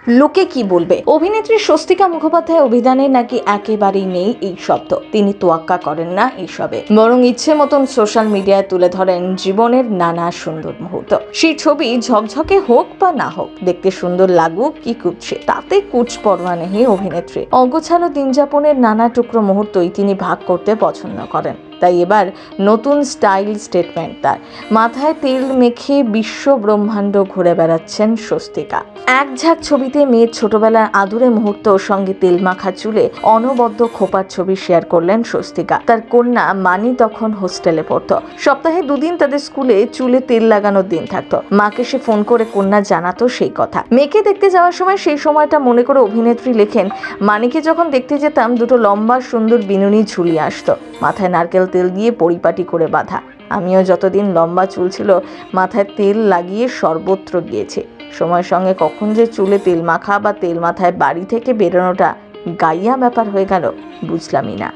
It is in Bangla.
লোকে কি বলবে। অভিনেত্রী স্বস্তিকা মুখোপাধ্যায় অভিধানে নাকি একেবারেই নেই এই শব্দ। তিনি তোয়াক্কা করেন না এইসবে, বরং ইচ্ছে মতন সোশ্যাল মিডিয়ায় তুলে ধরেন জীবনের নানা সুন্দর মুহূর্ত। সেই ছবি ঝকঝকে হোক বা না হোক, দেখতে সুন্দর লাগুক কি কুৎসে, তাতে কুচ পরোয়া নেই অভিনেত্রী। অগোছালো দিনযাপনের নানা টুকরো মুহূর্তই তিনি ভাগ করতে পছন্দ করেন। তাই এবার নতুন স্টাইল স্টেটমেন্ট তার। মাথায় তেল মেখে বিশ্ব ব্রহ্মাণ্ড ঘুরে বেড়াচ্ছেন স্বস্তিকা। এক ঝাঁক ছবিতে মেয়ের ছোটবেলার আদুরে মুহূর্ত সঙ্গে তেল মাখা চুলে অনবদ্য খোপার ছবি শেয়ার করলেন স্বস্তিকা। তার কন্যা মানি তখন হোস্টেলে পড়তো। সপ্তাহে 2 দিন তাদের স্কুলে চুলে তেল লাগানোর দিন থাকতো। মাকে সে ফোন করে কন্যা জানাতো সেই কথা। মেয়েকে দেখতে যাওয়ার সময় সেই সময়টা মনে করে অভিনেত্রী লেখেন, মানিকে যখন দেখতে যেতাম 2টো লম্বা সুন্দর বিনুনি ঝুলিয়ে আসতো, মাথায় নারকেল তেল দিয়ে পরিপাটি করে বাঁধা। আমিও যতদিন লম্বা চুল ছিল মাথায় তেল লাগিয়ে সর্বত্র গিয়েছি। সময়ের সঙ্গে কখন যে চুলে তেল মাখা বা তেল মাথায় বাড়ি থেকে বেরোনোটা গাইয়া ব্যাপার হয়ে গেল বুঝলামই না।